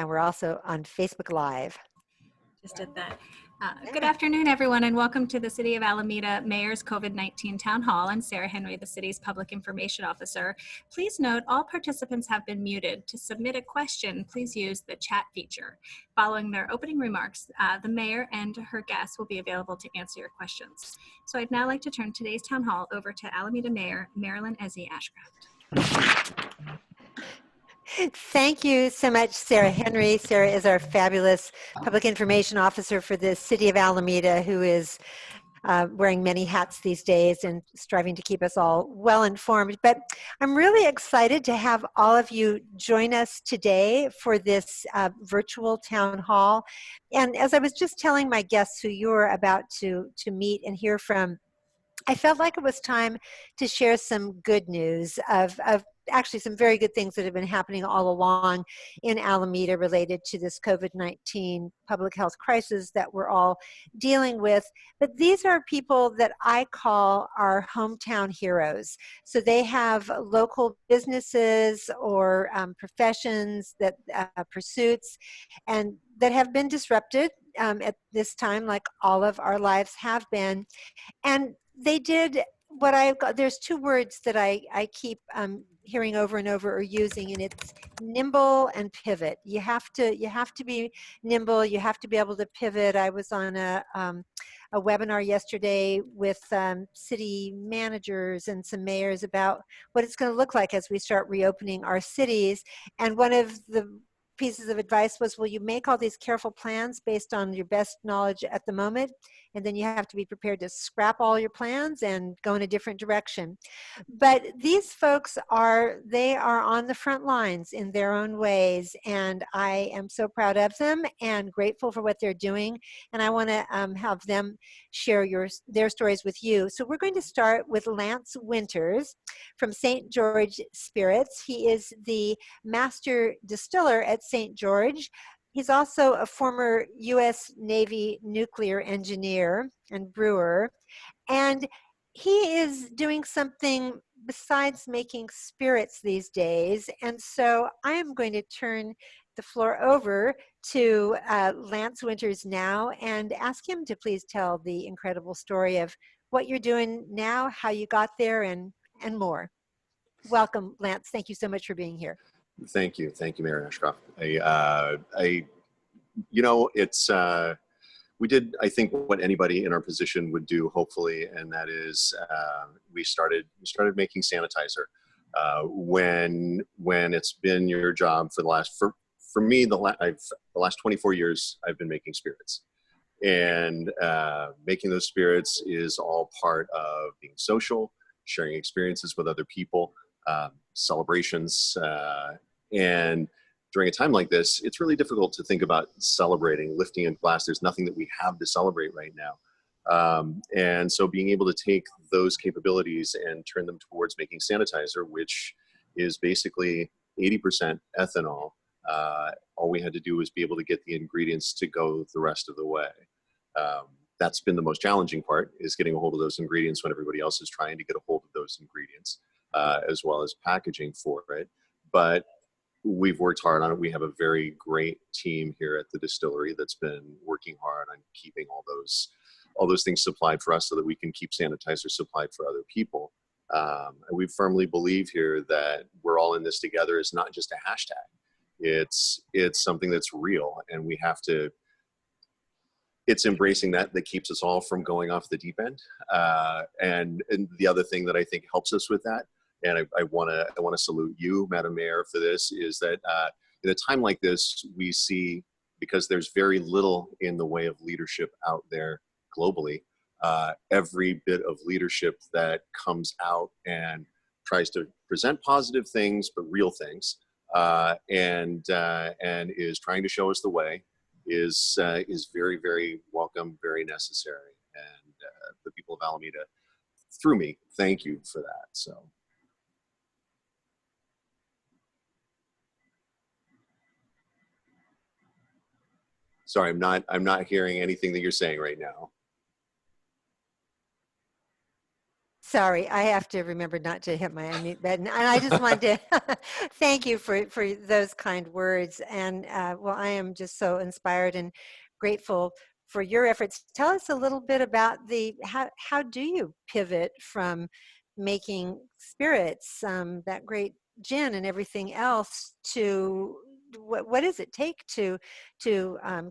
and we're also on Facebook Live. Just did that. Good afternoon, everyone, and welcome to the City of Alameda Mayor's COVID-19 Town Hall. I'm Sarah Henry, the city's Public Information Officer. Please note all participants have been muted. To submit a question, please use the chat feature. Following their opening remarks, the mayor and her guests will be available to answer your questions. So I'd now like to turn today's Town Hall over to Alameda Mayor Marilyn Ezzy Ashcraft. Thank you so much, Sarah Henry. Sarah is our fabulous public information officer for the city of Alameda, who is wearing many hats these days and striving to keep us all well informed. But I'm really excited to have all of you join us today for this virtual town hall. And as I was just telling my guests who you're about to meet and hear from, I felt like it was time to share some good news of actually some very good things that have been happening all along in Alameda related to this COVID-19 public health crisis that we're all dealing with. But these are people that I call our hometown heroes. So they have local businesses or professions, that pursuits, and that have been disrupted at this time, like all of our lives have been. And they did what I've got. There's two words that I keep hearing over and over or using, and it's nimble and pivot. You have to be nimble. You have to be able to pivot. I was on a webinar yesterday with city managers and some mayors about what it's going to look like as we start reopening our cities. And one of the pieces of advice was, well, you make all these careful plans based on your best knowledge at the moment, and then you have to be prepared to scrap all your plans and go in a different direction. But these folks are on the front lines in their own ways, and I am so proud of them and grateful for what they're doing, and I want to have them share their stories with you. So we're going to start with Lance Winters from St. George Spirits. He is the master distiller at St. George. He's also a former U.S. Navy nuclear engineer and brewer, and he is doing something besides making spirits these days. And so I am going to turn the floor over to Lance Winters now and ask him to please tell the incredible story of what you're doing now, how you got there, and more. Welcome, Lance. Thank you so much for being here. Thank you, Mayor Ashcraft. We did, I think, what anybody in our position would do, hopefully, and that is we started making sanitizer. When it's been your job for the last, for me, the last 24 years, I've been making spirits, and making those spirits is all part of being social, sharing experiences with other people, celebrations, and during a time like this, it's really difficult to think about celebrating, lifting a glass. There's nothing that we have to celebrate right now. And so being able to take those capabilities and turn them towards making sanitizer, which is basically 80% ethanol, all we had to do was be able to get the ingredients to go the rest of the way. That's been the most challenging part, is getting a hold of those ingredients when everybody else is trying to get a hold of those ingredients, as well as packaging for it. But we've worked hard on it. We have a very great team here at the distillery that's been working hard on keeping all those things supplied for us so that we can keep sanitizer supplied for other people. And we firmly believe here that we're all in this together. It's not just a hashtag. It's something that's real, and we have to, it's embracing that keeps us all from going off the deep end. And the other thing that I think helps us with that, and I want to salute you, Madam Mayor, for this, is that in a time like this, we see, because there's very little in the way of leadership out there globally, every bit of leadership that comes out and tries to present positive things, but real things, and is trying to show us the way, is very, very welcome, very necessary. And the people of Alameda, through me, thank you for that. So. Sorry, I'm not hearing anything that you're saying right now. Sorry, I have to remember not to hit my unmute button. And I just wanted to thank you for those kind words. And well, I am just so inspired and grateful for your efforts. Tell us a little bit about how do you pivot from making spirits, that great gin and everything else, to what does it take to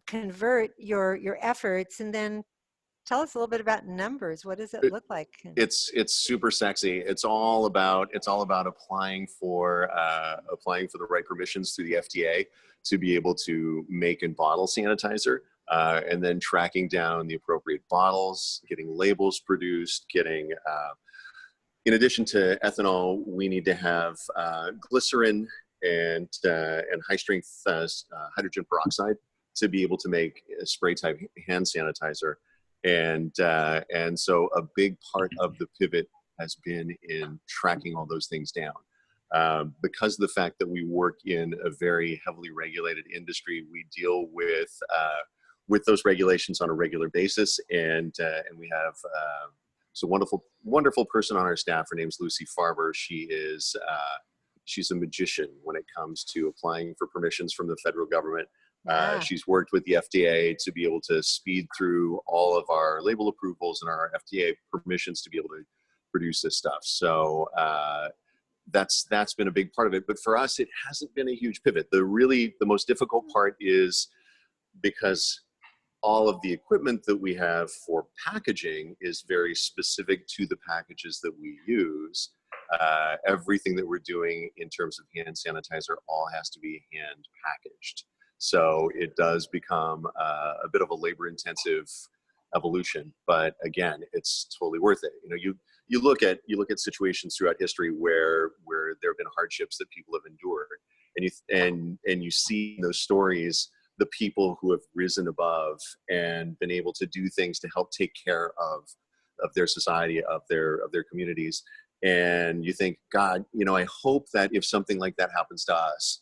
convert your efforts, and then tell us a little bit about numbers. What does it look like? It's super sexy. It's all about applying for the right permissions through the FDA to be able to make and bottle sanitizer, and then tracking down the appropriate bottles, getting labels produced, getting in addition to ethanol, we need to have glycerin and high strength hydrogen peroxide to be able to make a spray type hand sanitizer. And so a big part of the pivot has been in tracking all those things down. Because of the fact that we work in a very heavily regulated industry, we deal with those regulations on a regular basis, and we have so wonderful person on our staff. Her name's Lucy Farber. She's a magician when it comes to applying for permissions from the federal government. She's worked with the FDA to be able to speed through all of our label approvals and our FDA permissions to be able to produce this stuff. So that's been a big part of it. But for us, it hasn't been a huge pivot. The most difficult part is because all of the equipment that we have for packaging is very specific to the packages that we use. Everything that we're doing in terms of hand sanitizer all has to be hand packaged. So it does become a bit of a labor-intensive evolution, but again, it's totally worth it. You know, you look at situations throughout history where there have been hardships that people have endured, and you see in those stories the people who have risen above and been able to do things to help take care of their society, of their communities, and you think, God, you know, I hope that if something like that happens to us,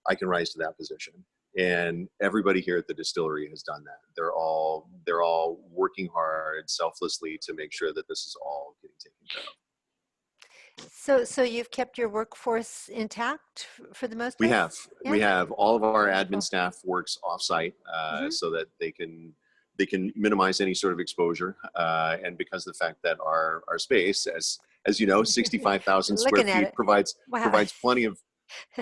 I can rise to that position. And everybody here at the distillery has done that. They're all working hard selflessly to make sure that this is all getting taken care of. So you've kept your workforce intact for the most We part? have. Yeah. We have all of our admin staff works offsite, Mhm. so that they can minimize any sort of exposure. And because of the fact that our space, as you know, 65,000 square Looking at feet it. provides Wow. plenty of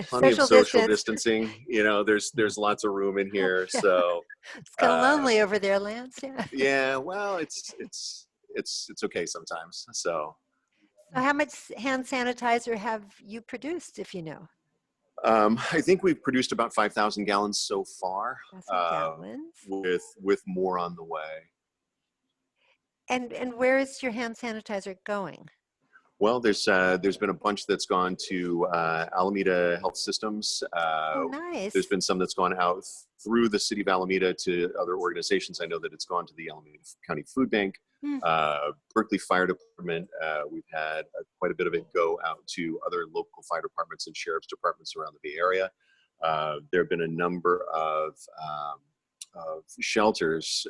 Social social distance. distancing. You know, there's lots of room in here. Yeah. So It's kind of uh, lonely over there, Lance. Yeah. yeah, well, it's okay sometimes. So So how much hand sanitizer have you produced, if you know? I think we've produced about 5,000 gallons so far, 1,000 gallons. with more on the way. And where is your hand sanitizer going? Well, there's been a bunch that's gone to Alameda Health Systems. Oh, nice. There's been some that's gone out through the city of Alameda to other organizations. I know that it's gone to the Alameda County Food Bank, Hmm. Berkeley Fire Department. We've had quite a bit of it go out to other local fire departments and sheriff's departments around the Bay Area. There have been a number of shelters,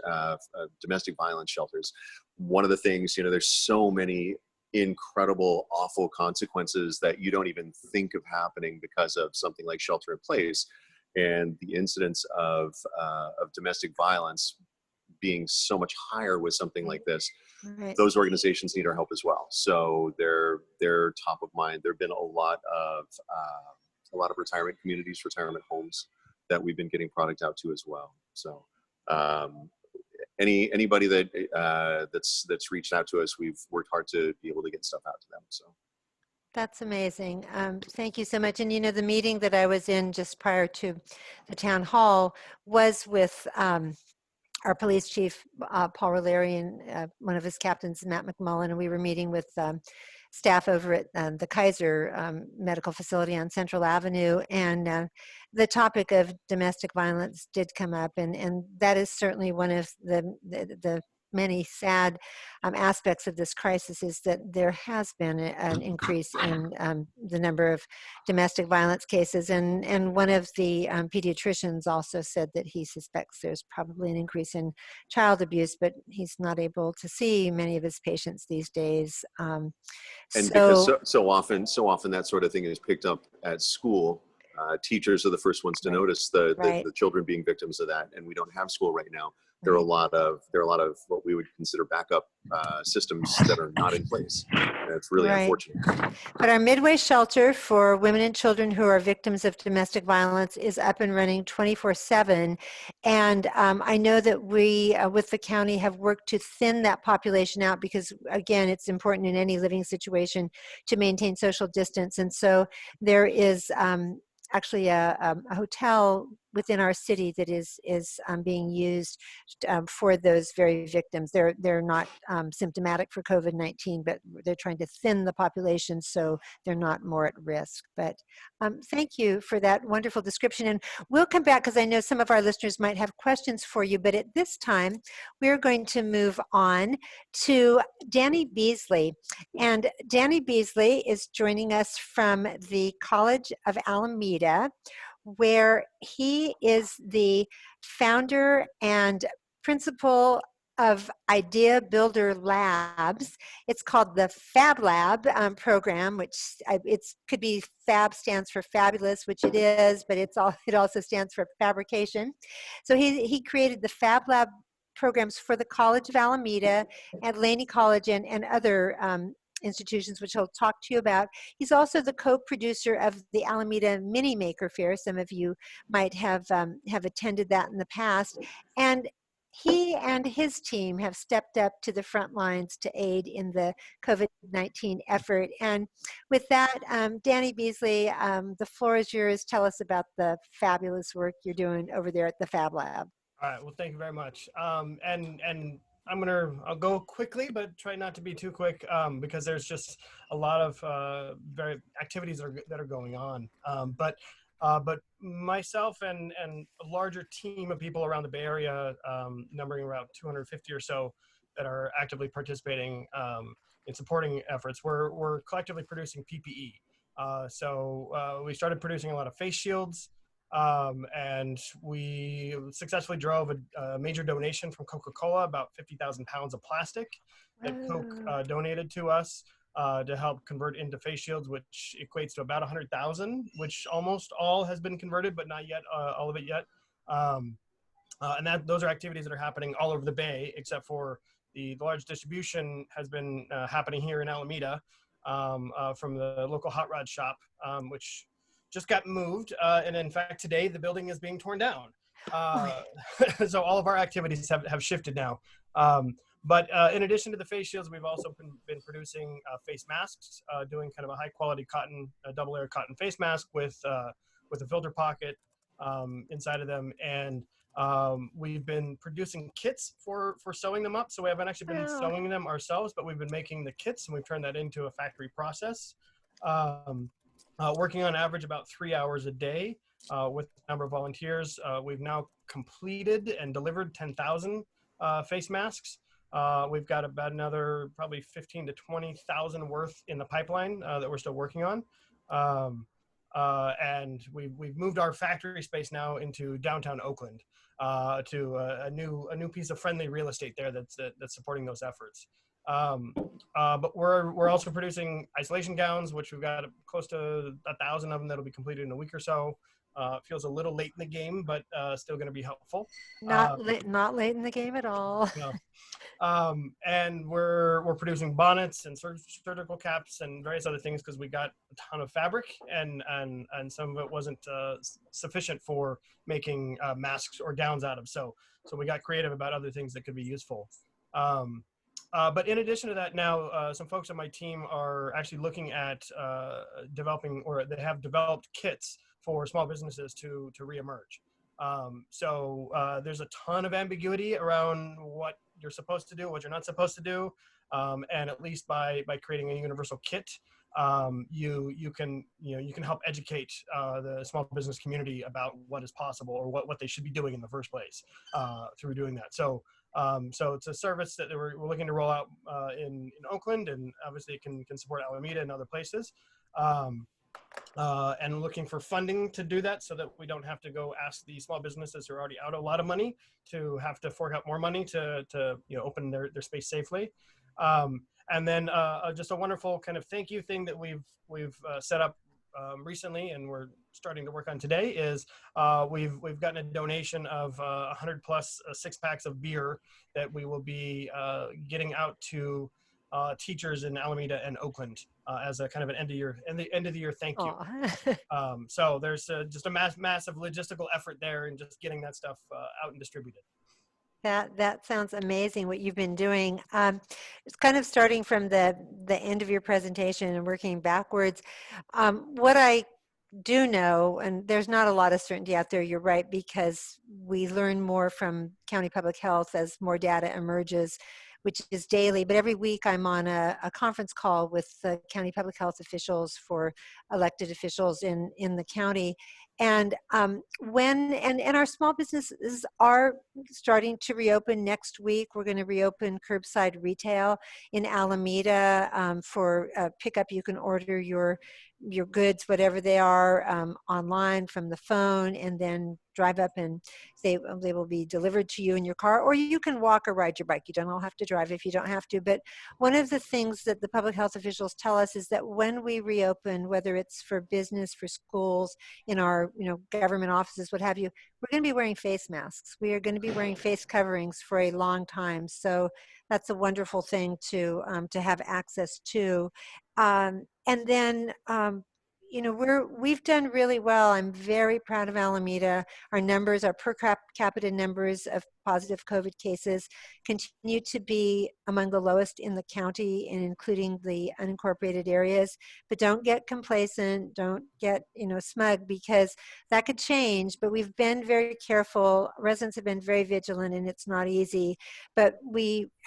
domestic violence shelters. One of the things, you know, there's so many incredible, awful consequences that you don't even think of happening because of something like shelter in place, and the incidence of domestic violence being so much higher with something like this. Right. Those organizations need our help as well. So they're top of mind. There have been a lot of retirement communities, retirement homes that we've been getting product out to as well. So anybody that's reached out to us, we've worked hard to be able to get stuff out to them. So That's amazing. Thank you so much. And you know, the meeting that I was in just prior to the town hall was with our police chief, Paul Rolleri, and one of his captains, Matt McMullen, and we were meeting with staff over at the Kaiser Medical Facility on Central Avenue, and the topic of domestic violence did come up, and that is certainly one of the many sad aspects of this crisis is that there has been an increase in the number of domestic violence cases. And one of the pediatricians also said that he suspects there's probably an increase in child abuse, but he's not able to see many of his patients these days. And because So, so often that sort of thing is picked up at school, teachers are the first ones to right, notice right, the children being victims of that, and we don't have school right now. There are a right. lot of what we would consider backup systems that are not in place, and it's really Right. unfortunate. But our Midway shelter for women and children who are victims of domestic violence is up and running 24/7. And I know that we, with the county, have worked to thin that population out because, again, it's important in any living situation to maintain social distance. And so there is actually a hotel within our city that is being used for those very victims. They're not symptomatic for COVID-19, but they're trying to thin the population so they're not more at risk. But thank you for that wonderful description. And we'll come back because I know some of our listeners might have questions for you. But at this time, we're going to move on to Danny Beasley. And Danny Beasley is joining us from the College of Alameda, where he is the founder and principal of Idea Builder Labs. It's called the Fab Lab program, which it could be Fab stands for fabulous, which it is, but it also stands for fabrication. So he created the Fab Lab programs for the College of Alameda and Laney College and other institutions, which he'll talk to you about. He's also the co-producer of the Alameda Mini Maker Fair. Some of you might have attended that in the past. And he and his team have stepped up to the front lines to aid in the COVID-19 effort. And with that, Danny Beasley, the floor is yours. Tell us about the fabulous work you're doing over there at the Fab Lab. All right. Well, thank you very much. And I'll go quickly, but try not to be too quick because there's just a lot of very activities that are going on. But myself and a larger team of people around the Bay Area, numbering around 250 or so, that are actively participating in supporting efforts. We're collectively producing PPE. So we started producing a lot of face shields. And we successfully drove a major donation from Coca-Cola, about 50,000 pounds of plastic that Coke donated to us to help convert into face shields, which equates to about 100,000, which almost all has been converted, but not yet all of it yet. And those are activities that are happening all over the Bay, except for the large distribution has been happening here in Alameda from the local hot rod shop, which just got moved, and in fact today the building is being torn down. So all of our activities have shifted now. But in addition to the face shields, we've also been producing face masks, doing kind of a high quality cotton, double layer cotton face mask with a filter pocket inside of them, and we've been producing kits for sewing them up. So we haven't actually been sewing them ourselves, but we've been making the kits, and we've turned that into a factory process. Working on average about 3 hours a day with a number of volunteers. We've now completed and delivered 10,000 face masks. We've got about another probably 15 to 20,000 worth in the pipeline that we're still working on. And we've moved our factory space now into downtown Oakland to a new piece of friendly real estate there that's supporting those efforts. But we're also producing isolation gowns, which we've got close to 1,000 of them that'll be completed in a week or so. Feels a little late in the game, but still going to be helpful. Not late in the game at all. No. And we're producing bonnets and surgical caps and various other things because we got a ton of fabric and some of it wasn't sufficient for making masks or gowns out of. So we got creative about other things that could be useful. But in addition to that, now some folks on my team are actually looking at developing, or they have developed kits for small businesses to reemerge. So there's a ton of ambiguity around what you're supposed to do, what you're not supposed to do. And at least by creating a universal kit, you can help educate the small business community about what is possible or what they should be doing in the first place through doing that. So it's a service that we're looking to roll out in Oakland, and obviously it can support Alameda and other places. And looking for funding to do that so that we don't have to go ask the small businesses who are already out a lot of money to have to fork out more money to open their space safely. And then just a wonderful kind of thank you thing that we've set up recently, and we're starting to work on today, is we've gotten a donation of 100 plus 6-packs of beer that we will be getting out to teachers in Alameda and Oakland as a kind of an end of the year thank you. So there's just a massive logistical effort there in just getting that stuff out and distributed. That sounds amazing what you've been doing. It's kind of starting from the end of your presentation and working backwards. What I do know, and there's not a lot of certainty out there, you're right, because we learn more from county public health as more data emerges, which is daily, but every week I'm on a conference call with the county public health officials for elected officials in the county. And and our small businesses are starting to reopen next week. We're going to reopen curbside retail in Alameda for pickup. You can order your goods, whatever they are, online from the phone, and then drive up and they will be delivered to you in your car, or you can walk or ride your bike. You don't all have to drive if you don't have to. But one of the things that the public health officials tell us is that when we reopen, whether it's for business, for schools, in our government offices, what have you, we're going to be wearing face masks. We are going to be wearing face coverings for a long time. So that's a wonderful thing to have access to. And then we've done really well. I'm very proud of Alameda. Our numbers, our per capita numbers of positive COVID cases continue to be among the lowest in the county, and including the unincorporated areas. But don't get complacent, don't get smug, because that could change. But we've been very careful. Residents have been very vigilant, and it's not easy. But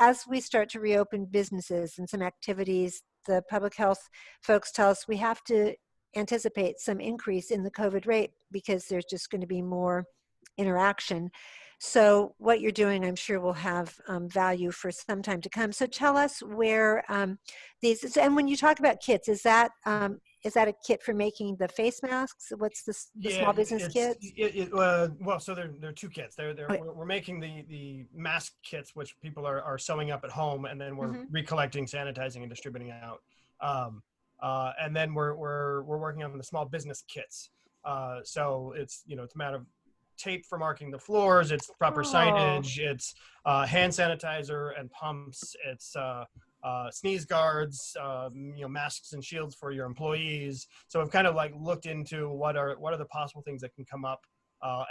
as we start to reopen businesses and some activities, the public health folks tell us we have to anticipate some increase in the COVID rate because there's just going to be more interaction. So what you're doing, I'm sure, will have value for some time to come. So tell us where these, and when you talk about kits, is that a kit for making the face masks? What's the small business kits? Well, so there are 2 kits. We're making the mask kits, which people are sewing up at home, and then we're recollecting, sanitizing, and distributing out. And then we're working on the small business kits. So it's it's a matter of tape for marking the floors, it's proper signage, it's hand sanitizer and pumps, it's sneeze guards, masks and shields for your employees. So we've kind of looked into what are the possible things that can come up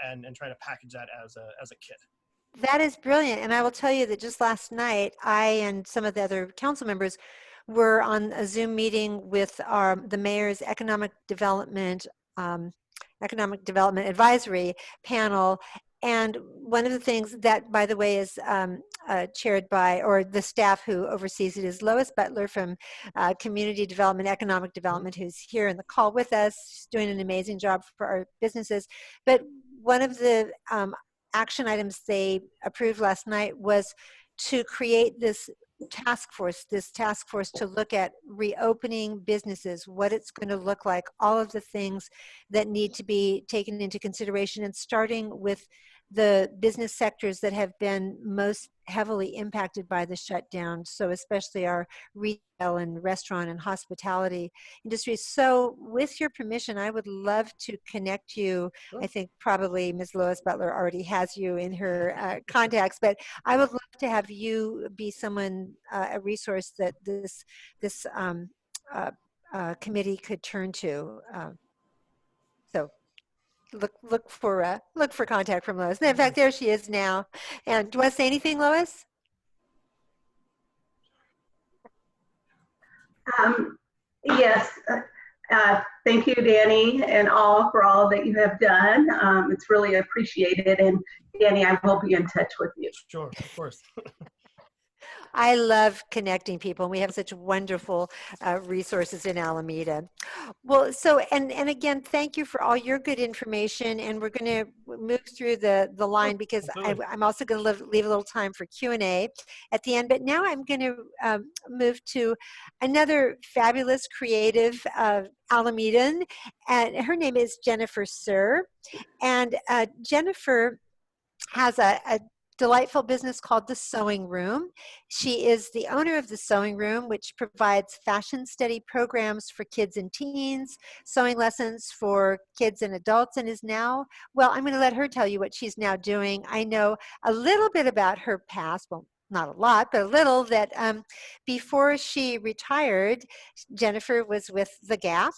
and try to package that as a kit. That is brilliant. And I will tell you that just last night, I and some of the other council members were on a Zoom meeting with the mayor's economic development advisory panel. And one of the things that, by the way, is chaired by, or the staff who oversees it, is Lois Butler from Community Development, Economic Development, who's here in the call with us. She's doing an amazing job for our businesses. But one of the action items they approved last night was to create this task force to look at reopening businesses, what it's going to look like, all of the things that need to be taken into consideration, and starting with the business sectors that have been most heavily impacted by the shutdown. So especially our retail and restaurant and hospitality industries. So with your permission, I would love to connect you. I think probably Ms. Lois Butler already has you in her contacts, but I would love to have you be someone, a resource that this committee could turn to. So look for contact from Lois. In fact, there she is now. And do you want to say anything, Lois? Yes. Thank you, Danny, and all for all that you have done. It's really appreciated. And Danny, I will be in touch with you. Sure, of course. I love connecting people, and we have such wonderful resources in Alameda. Well, so, and again, thank you for all your good information, and we're going to move through the line because Absolutely. I'm also going to leave a little time for Q&A at the end, but now I'm going to move to another fabulous creative Alamedan, and her name is Jennifer Sir, and Jennifer has a delightful business called The Sewing Room. She is the owner of The Sewing Room, which provides fashion study programs for kids and teens, sewing lessons for kids and adults, and is now, well, I'm going to let her tell you what she's now doing. I know a little bit about her past, well, not a lot, but a little, that before she retired, Jennifer was with The Gap,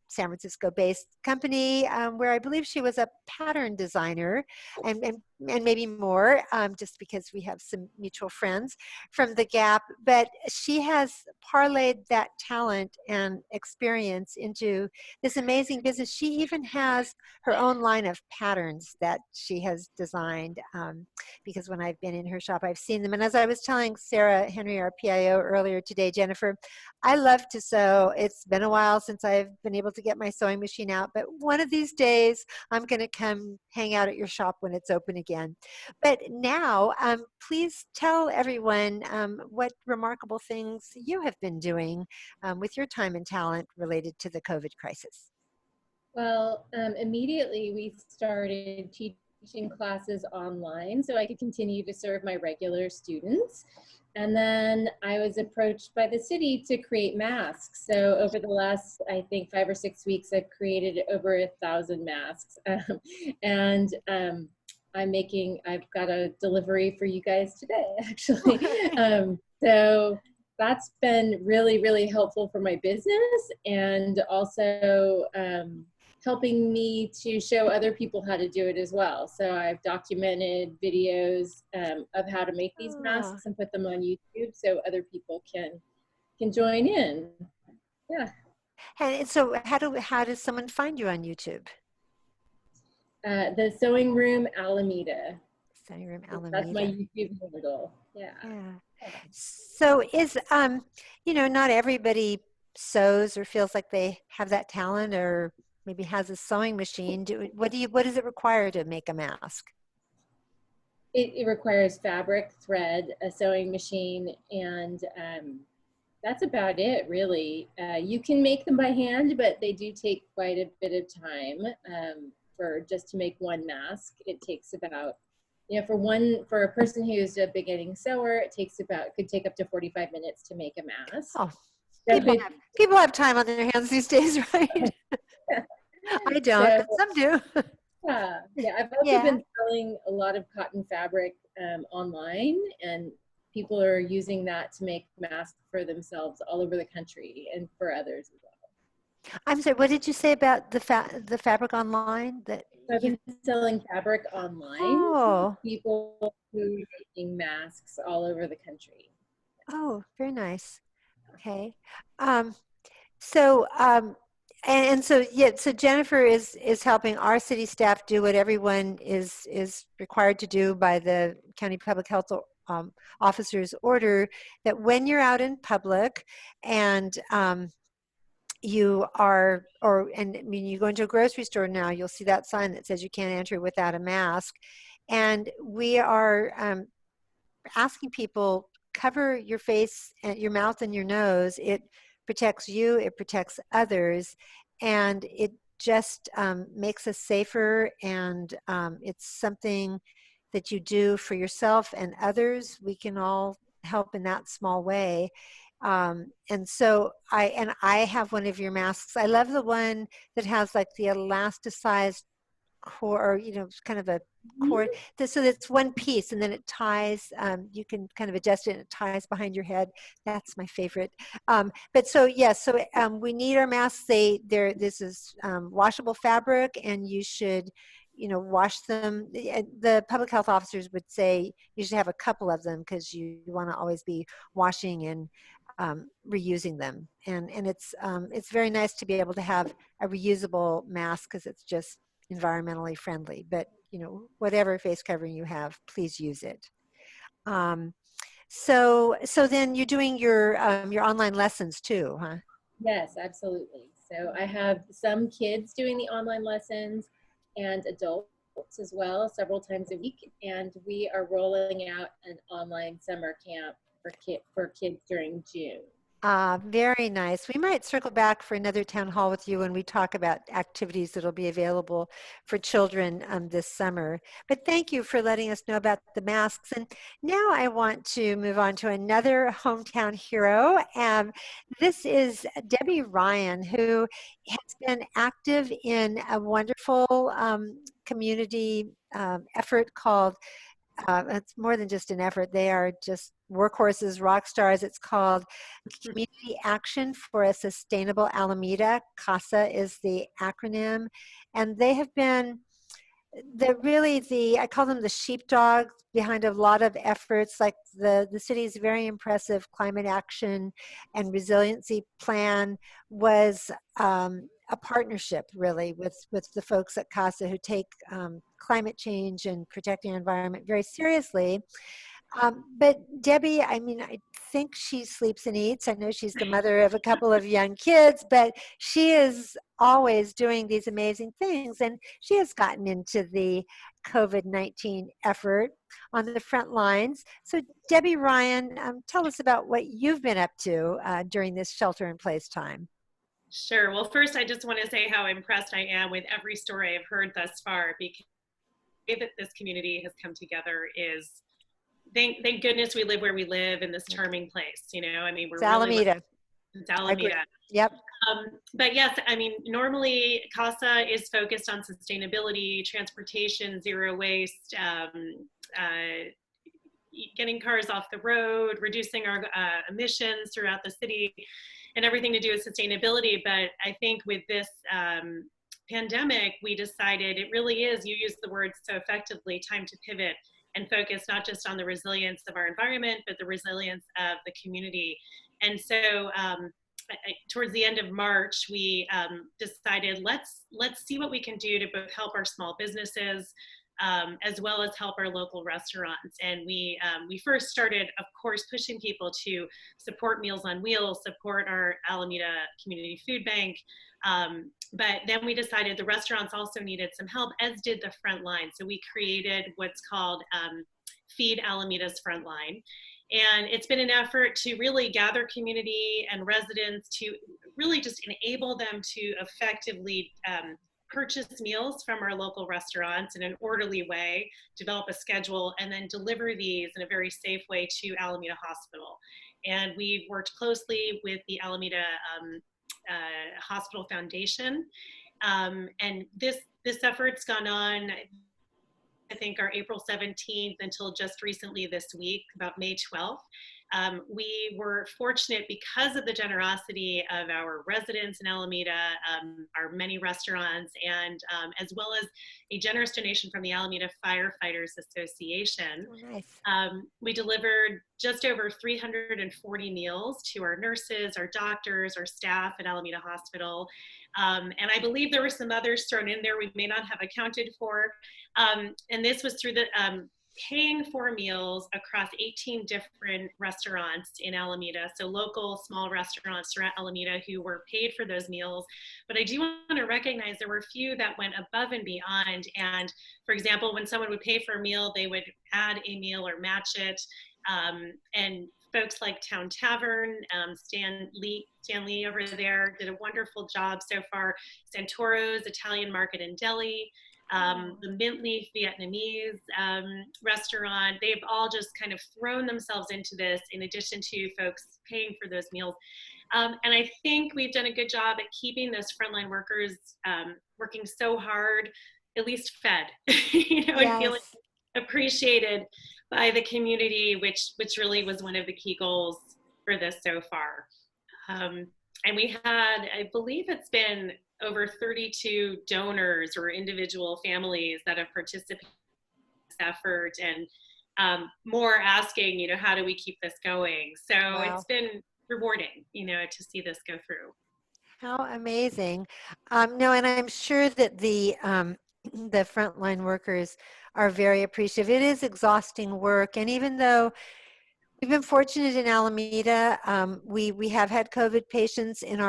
San Francisco-based company, where I believe she was a pattern designer, and maybe more, just because we have some mutual friends from The Gap. But she has parlayed that talent and experience into this amazing business. She even has her own line of patterns that she has designed, because when I've been in her shop, I've seen them. And as I was telling Sarah Henry, our PIO, earlier today, Jennifer, I love to sew. It's been a while since I've been able to get my sewing machine out, but one of these days I'm going to come hang out at your shop when it's open again. But now, please tell everyone what remarkable things you have been doing with your time and talent related to the COVID crisis. Well, immediately we started teaching classes online so I could continue to serve my regular students. And then I was approached by the city to create masks. So over the last, I think, 5 or 6 weeks, I've created over 1,000 masks. I've got a delivery for you guys today, actually. So that's been really, really helpful for my business, and also helping me to show other people how to do it as well. So I've documented videos of how to make these masks and put them on YouTube so other people can join in. Yeah. And so how does someone find you on YouTube? The Sewing Room Alameda. Sewing Room Alameda. That's my YouTube handle. Yeah. So is, not everybody sews or feels like they have that talent, or maybe has a sewing machine. What does it require to make a mask? It requires fabric, thread, a sewing machine, and that's about it, really. You can make them by hand, but they do take quite a bit of time just to make one mask. It takes about, for a person who's a beginning sewer, could take up to 45 minutes to make a mask. Oh, people have time on their hands these days, right? I don't, but some do. I've also been selling a lot of cotton fabric online, and people are using that to make masks for themselves all over the country and for others as well. I'm sorry, what did you say about the fabric online? I've been selling fabric online to people who are making masks all over the country. Oh, very nice. Okay. So Jennifer is helping our city staff do what everyone is required to do by the county public health officer's order, that when you're out in public and you go into a grocery store now, you'll see that sign that says you can't enter without a mask. And we are asking people, cover your face and your mouth and your nose. It protects you, it protects others, and it just makes us safer, and it's something that you do for yourself and others. We can all help in that small way. And so I have one of your masks. I love the one that has like the elasticized cord, or kind of a cord, so that's one piece, and then it ties, you can kind of adjust it and it ties behind your head. That's my favorite. But so we need our masks. This is washable fabric, and you should wash them. The public health officers would say you should have a couple of them, because you want to always be washing and reusing them, and it's very nice to be able to have a reusable mask, because it's just environmentally friendly. But whatever face covering you have, please use it. So then you're doing your online lessons too, huh? Yes, absolutely. So I have some kids doing the online lessons and adults as well, several times a week. And we are rolling out an online summer camp for kids during June. Very nice. We might circle back for another town hall with you when we talk about activities that'll be available for children this summer. But thank you for letting us know about the masks. And now I want to move on to another hometown hero. This is Debbie Ryan, who has been active in a wonderful community effort called it's more than just an effort. They are just workhorses, rock stars. It's called Community Action for a Sustainable Alameda. CASA is the acronym. And they have been I call them the sheepdogs behind a lot of efforts. Like the city's very impressive climate action and resiliency plan was a partnership really with the folks at CASA who take climate change and protecting the environment very seriously. But Debbie, I mean, I think she sleeps and eats. I know she's the mother of a couple of young kids, but she is always doing these amazing things. And she has gotten into the COVID-19 effort on the front lines. So Debbie Ryan, tell us about what you've been up to during this shelter-in-place time. Sure. Well, first, I just want to say how impressed I am with every story I've heard thus far, because the way that this community has come together is thank goodness we live where we live in this charming place. You know, I mean, we're It's Alameda. It's Alameda. Yep. But yes, I mean, normally CASA is focused on sustainability, transportation, zero waste, getting cars off the road, reducing our emissions throughout the city, and everything to do with sustainability. But I think with this pandemic, we decided it really is, you used the word so effectively, time to pivot and focus not just on the resilience of our environment, but the resilience of the community. And so towards the end of March, we decided let's see what we can do to both help our small businesses as well as help our local restaurants. And we first started, of course, pushing people to support Meals on Wheels, support our Alameda Community Food Bank. But then we decided the restaurants also needed some help, as did the front line. So we created what's called Feed Alameda's Frontline. And it's been an effort to really gather community and residents to really just enable them to effectively purchase meals from our local restaurants in an orderly way, develop a schedule, and then deliver these in a very safe way to Alameda Hospital. And we've worked closely with the Alameda Hospital Foundation. And this effort's gone on, I think, our April 17th until just recently this week, about May 12th. We were fortunate because of the generosity of our residents in Alameda, our many restaurants, and as well as a generous donation from the Alameda Firefighters Association. Oh, nice. We delivered just over 340 meals to our nurses, our doctors, our staff at Alameda Hospital. And I believe there were some others thrown in there we may not have accounted for. And this was through the paying for meals across 18 different restaurants in Alameda. So local small restaurants throughout Alameda who were paid for those meals. But I do want to recognize there were a few that went above and beyond. And for example, when someone would pay for a meal, they would add a meal or match it. And folks like Town Tavern, Stan Lee over there did a wonderful job so far. Santoro's Italian Market and Deli, the Mint Leaf Vietnamese restaurant, they've all just kind of thrown themselves into this in addition to folks paying for those meals. And I think we've done a good job at keeping those frontline workers working so hard, at least fed, you know, Yes. and feeling appreciated by the community, which really was one of the key goals for this so far. And we had, I believe it's been over 32 donors or individual families that have participated in this effort, and more asking, you know, how do we keep this going? So Wow. It's been rewarding, you know, to see this go through. How amazing. No, and I'm sure that the frontline workers are very appreciative. It is exhausting work. And even though We've been fortunate in Alameda. We have had COVID patients in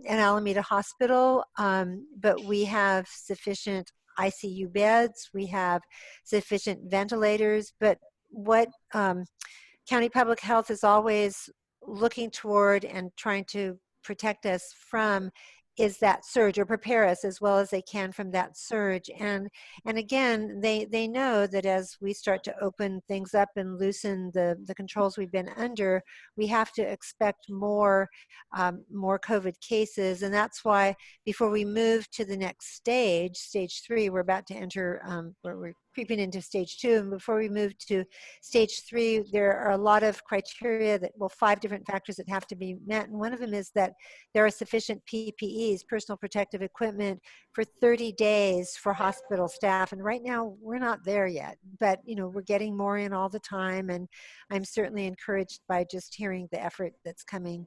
Alameda Hospital, but we have sufficient ICU beds. We have sufficient ventilators. But what County Public Health is always looking toward and trying to protect us from is that surge, or prepare us as well as they can from that surge. And again, they know that as we start to open things up and loosen the controls we've been under, we have to expect more COVID cases. And that's why before we move to the next stage 3, we're about to enter, we're creeping into stage 2. And before we move to stage 3, there are a lot of criteria 5 different factors that have to be met. And one of them is that there are sufficient PPEs, personal protective equipment, for 30 days for hospital staff. And right now we're not there yet, but we're getting more in all the time. And I'm certainly encouraged by just hearing the effort that's coming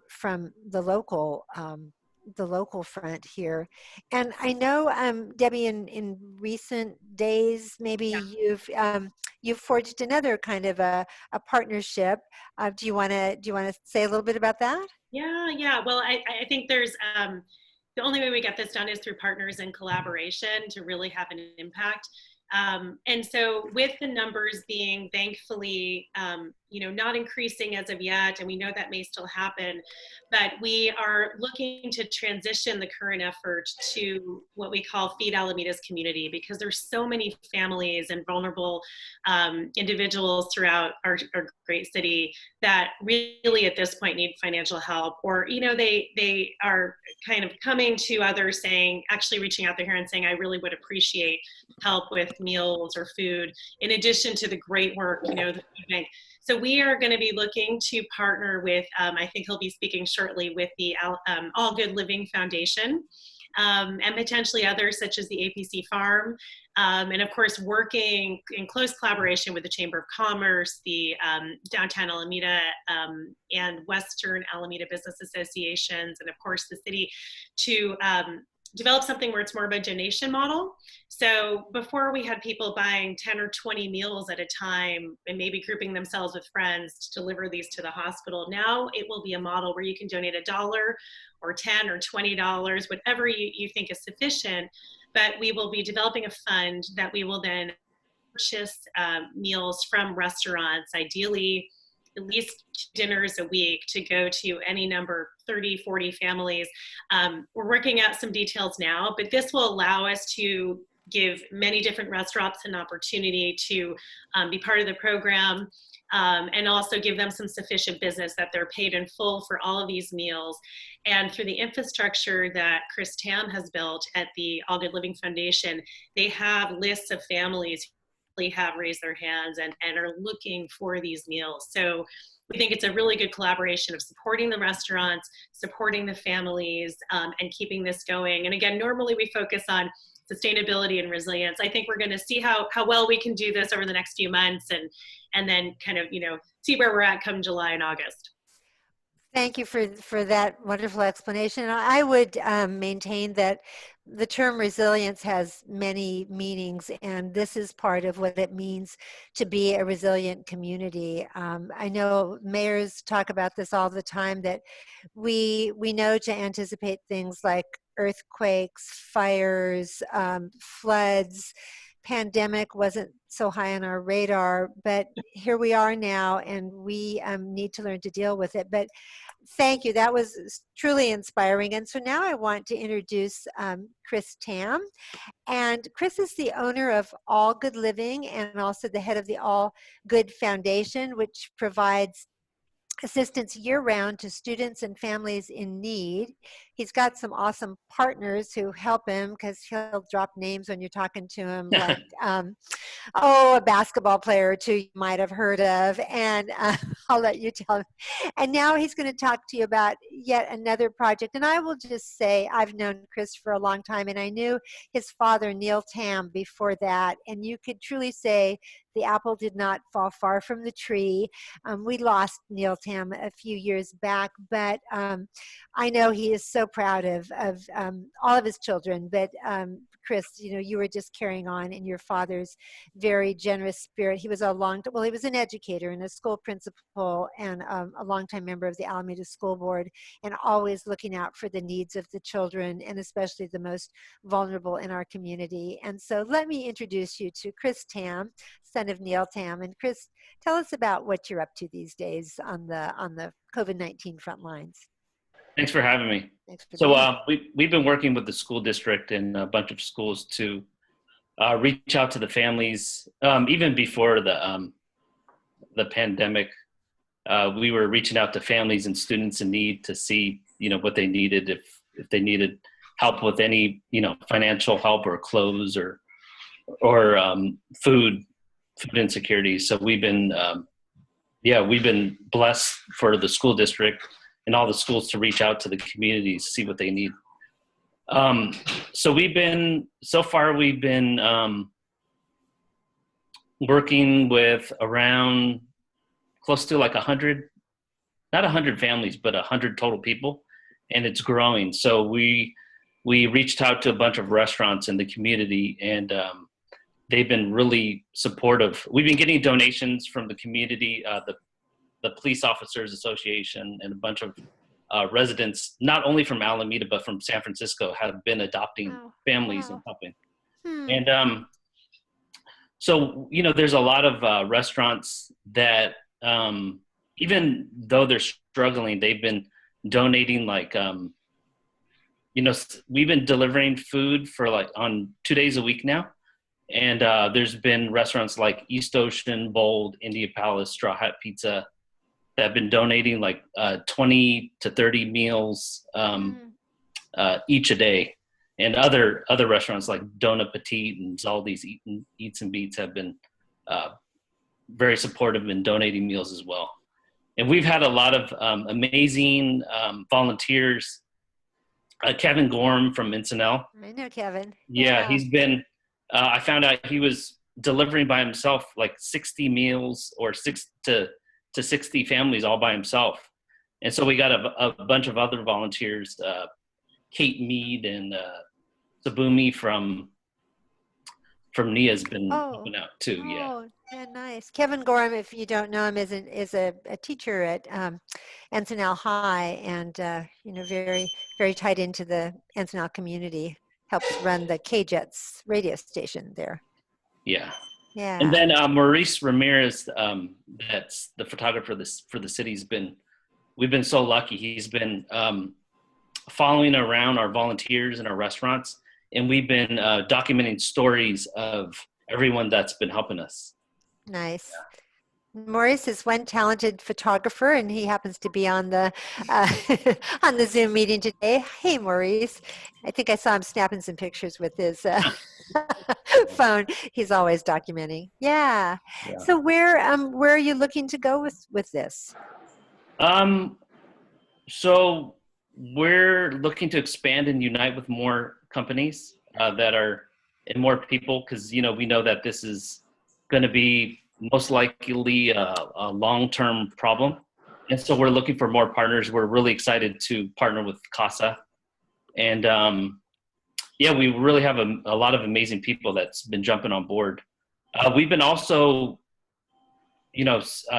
from the local front here. And I know, Debbie, in recent days, maybe you've forged another kind of a partnership. Do you want to say a little bit about that? Yeah. Well, I think there's the only way we get this done is through partners and collaboration to really have an impact. And so with the numbers being thankfully, not increasing as of yet, and we know that may still happen, but we are looking to transition the current effort to what we call Feed Alameda's community, because there's so many families and vulnerable individuals throughout our great city that really at this point need financial help, or, they are kind of coming to others saying, actually reaching out there here and saying, I really would appreciate help with meals or food, in addition to the great work, the food bank. So we are going to be looking to partner with, I think he'll be speaking shortly, with the All Good Living Foundation, and potentially others such as the APC Farm, and of course working in close collaboration with the Chamber of Commerce, the Downtown Alameda and Western Alameda Business Associations, and of course the city, to develop something where it's more of a donation model. So before we had people buying 10 or 20 meals at a time and maybe grouping themselves with friends to deliver these to the hospital. Now it will be a model where you can donate $1 or $10 or $20, whatever you think is sufficient. But we will be developing a fund that we will then purchase meals from restaurants, ideally at least dinners a week, to go to any number, 30, 40 families. We're working out some details now, but this will allow us to give many different restaurants an opportunity to be part of the program, and also give them some sufficient business that they're paid in full for all of these meals. And through the infrastructure that Chris Tam has built at the All Good Living Foundation, they have lists of families have raised their hands and are looking for these meals. So we think it's a really good collaboration of supporting the restaurants, supporting the families, and keeping this going. And again, normally we focus on sustainability and resilience. I think we're going to see how well we can do this over the next few months, and then kind of, see where we're at come July and August. Thank you for that wonderful explanation. I would maintain that the term resilience has many meanings, and this is part of what it means to be a resilient community. I know mayors talk about this all the time, that we know to anticipate things like earthquakes, fires, floods. Pandemic wasn't so high on our radar, but here we are now, and we need to learn to deal with it. But thank you, that was truly inspiring. And so now I want to introduce Chris Tam. And Chris is the owner of All Good Living and also the head of the All Good Foundation, which provides assistance year-round to students and families in need. He's got some awesome partners who help him, because he'll drop names when you're talking to him, like a basketball player or two you might have heard of, and I'll let you tell him. And now he's going to talk to you about yet another project. And I will just say, I've known Chris for a long time, and I knew his father, Neil Tam, before that, and you could truly say the apple did not fall far from the tree. We lost Neil Tam a few years back, but I know he is so proud of all of his children, but Chris, you were just carrying on in your father's very generous spirit. He was he was an educator and a school principal and a longtime member of the Alameda School Board, and always looking out for the needs of the children and especially the most vulnerable in our community. And so let me introduce you to Chris Tam, son of Neil Tam. And Chris, tell us about what you're up to these days on the COVID-19 front lines. Thanks for having me. Thanks for So we've been working with the school district and a bunch of schools to reach out to the families. Even before the pandemic, we were reaching out to families and students in need to see, what they needed, if they needed help with any, financial help or clothes or food insecurity. So we've been blessed for the school district and all the schools to reach out to the communities, see what they need. So we've been working with around close to like 100, not 100 families, but 100 total people, and it's growing. So we reached out to a bunch of restaurants in the community, and they've been really supportive. We've been getting donations from the community, the Police Officers Association, and a bunch of residents, not only from Alameda, but from San Francisco, have been adopting families and helping. And so, there's a lot of restaurants that, even though they're struggling, they've been donating we've been delivering food for on 2 days a week now. And there's been restaurants like East Ocean, Bold, India Palace, Straw Hat Pizza that have been donating 20 to 30 meals each a day. And other restaurants like Donut Petite and Zaldi's Eats and Beats have been very supportive in donating meals as well. And we've had a lot of amazing volunteers. Kevin Gorham from Encinal. I know Kevin. Yeah, he's been, I found out he was delivering by himself 60 meals or 6 to 60 families all by himself. And so we got a bunch of other volunteers, Kate Mead and Sabumi from NIA has been helping out too. Yeah, nice. Kevin Gorham, if you don't know him, is a teacher at Encinal High, and very, very tied into the Encinal community. Helps run the KJETS radio station there. Yeah. Yeah. And then Maurice Ramirez, that's the photographer for the city, we've been so lucky. He's been following around our volunteers and our restaurants, and we've been documenting stories of everyone that's been helping us. Nice. Maurice is one talented photographer, and he happens to be on the on the Zoom meeting today. Hey, Maurice. I think I saw him snapping some pictures with his phone. He's always documenting. Yeah. So where are you looking to go with this? So we're looking to expand and unite with more companies and more people, because we know that this is going to be most likely a long-term problem. And so we're looking for more partners. We're really excited to partner with CASA. And we really have a lot of amazing people that's been jumping on board. We've been also,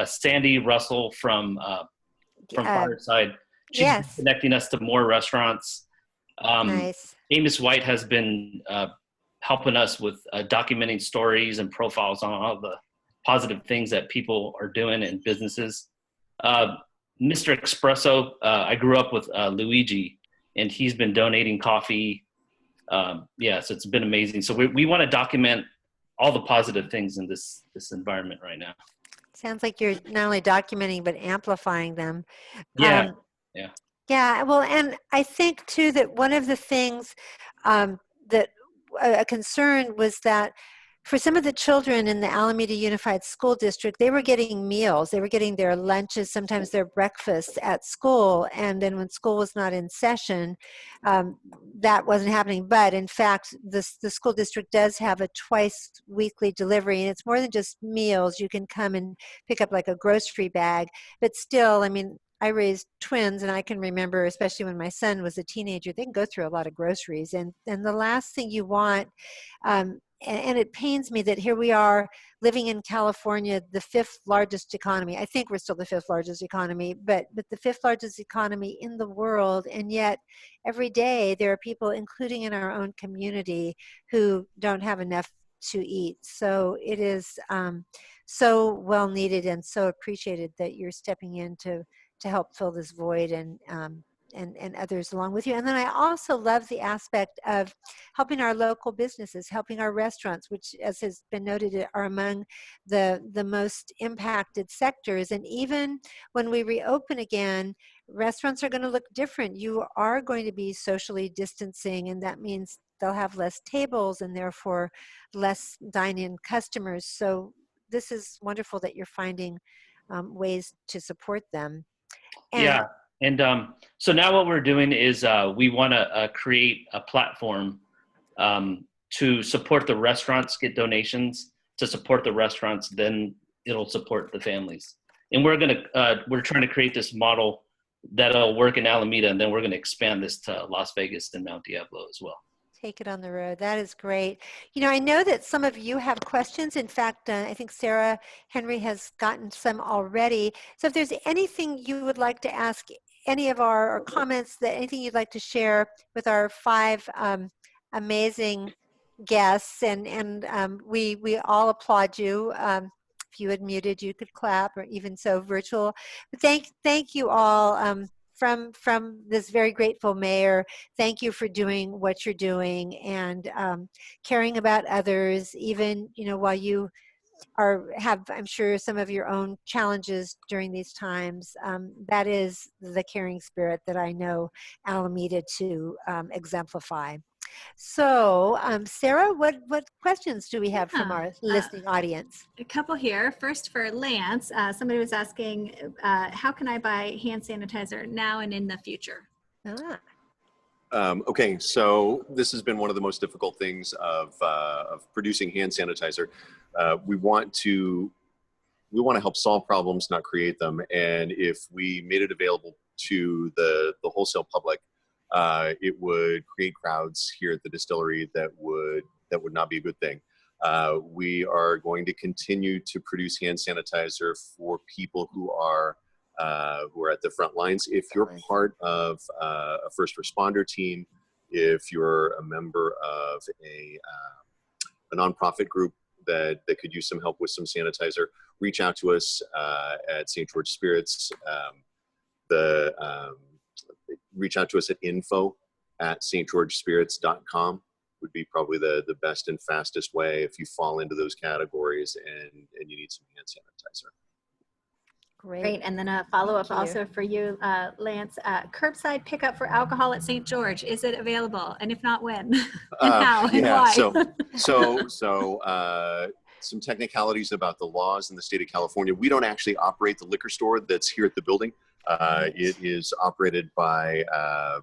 Sandy Russell from Fireside, she's connecting us to more restaurants. Nice. Amos White has been helping us with documenting stories and profiles on all the positive things that people are doing in businesses. Mr. Espresso, I grew up with Luigi, and he's been donating coffee. So it's been amazing. So we want to document all the positive things in this environment right now. Sounds like you're not only documenting, but amplifying them. Yeah. Well, and I think too that one of the things that a concern was that for some of the children in the Alameda Unified School District, they were getting meals. They were getting their lunches, sometimes their breakfasts at school. And then when school was not in session, that wasn't happening. But in fact, the school district does have a twice weekly delivery, and it's more than just meals. You can come and pick up like a grocery bag. But still, I mean, I raised twins, and I can remember, especially when my son was a teenager, they can go through a lot of groceries, and the last thing you want, and it pains me that here we are living in California, the fifth largest economy. I think we're still the fifth largest economy, but the fifth largest economy in the world, and yet every day there are people, including in our own community, who don't have enough to eat. So it is so well needed and so appreciated that you're stepping in to help fill this void, and others along with you. And then I also love the aspect of helping our local businesses, helping our restaurants, which, as has been noted, are among the most impacted sectors. And even when we reopen again, restaurants are going to look different. You are going to be socially distancing, and that means they'll have less tables and therefore less dine-in customers. So this is wonderful that you're finding ways to support them. And Yeah. And so now what we're doing is we want to create a platform to support the restaurants, get donations to support the restaurants, then it'll support the families. And we're trying to create this model that'll work in Alameda, and then we're going to expand this to Las Vegas and Mount Diablo as well. take it on the road. That is great. You know, I know that some of you have questions. In fact, I think Sarah Henry has gotten some already. So if there's anything you would like to ask any of our comments, that anything you'd like to share with our five amazing guests, and we all applaud you. If you had muted, you could clap, or even so virtual. But thank you all. From this very grateful mayor, thank you for doing what you're doing and caring about others, even, you know, while you have, I'm sure, some of your own challenges during these times. That is the caring spirit that I know Alameda to exemplify. So, Sarah, what questions do we have from our listening audience? A couple here. First for Lance, somebody was asking, how can I buy hand sanitizer now and in the future? Okay, so this has been one of the most difficult things of producing hand sanitizer. We want to help solve problems, not create them. And if we made it available to the wholesale public, it would create crowds here at the distillery that would not be a good thing. We are going to continue to produce hand sanitizer for people who are at the front lines. If you're part of a first responder team, if you're a member of a nonprofit group that could use some help with some sanitizer, reach out to us at St. George Spirits. Reach out to us at info@stgeorgespirits.com would be probably the best and fastest way if you fall into those categories and you need some hand sanitizer. Great. And then a follow-up also for you, Lance. Curbside pickup for alcohol at St. George. Is it available? And if not, when? And how? And why? So some technicalities about the laws in the state of California. We don't actually operate the liquor store that's here at the building. It is operated by a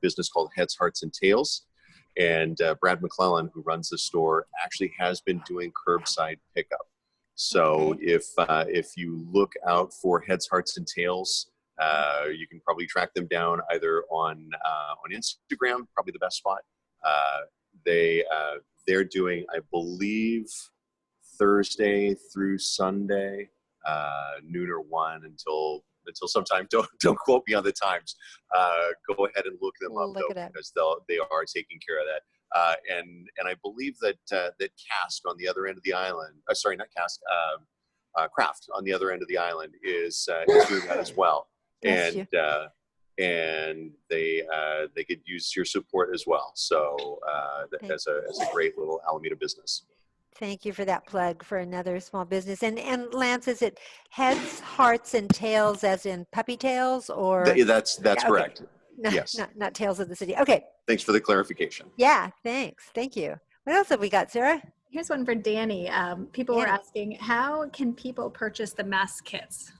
business called Heads, Hearts, and Tails. And Brad McClellan, who runs the store, actually has been doing curbside pickup. So if you look out for Heads, Hearts, and Tails, you can probably track them down either on Instagram, probably the best spot. They're doing, I believe, Thursday through Sunday, noon or 1 until sometime. Don't quote me on the times. Go ahead and look them up though, because they are taking care of that. And I believe that Cask on the other end of the island, sorry, not Cask, Craft on the other end of the island is doing that as well. And they could use your support as well. So as a great little Alameda business. Thank you for that plug for another small business. And Lance, is it Heads, Hearts, and Tails as in puppy tails, or? That's correct. Yes. Not Tails of the City. Okay. Thanks for the clarification. Yeah, thanks. Thank you. What else have we got, Sarah? Here's one for Danny. People were asking, how can people purchase the mask kits?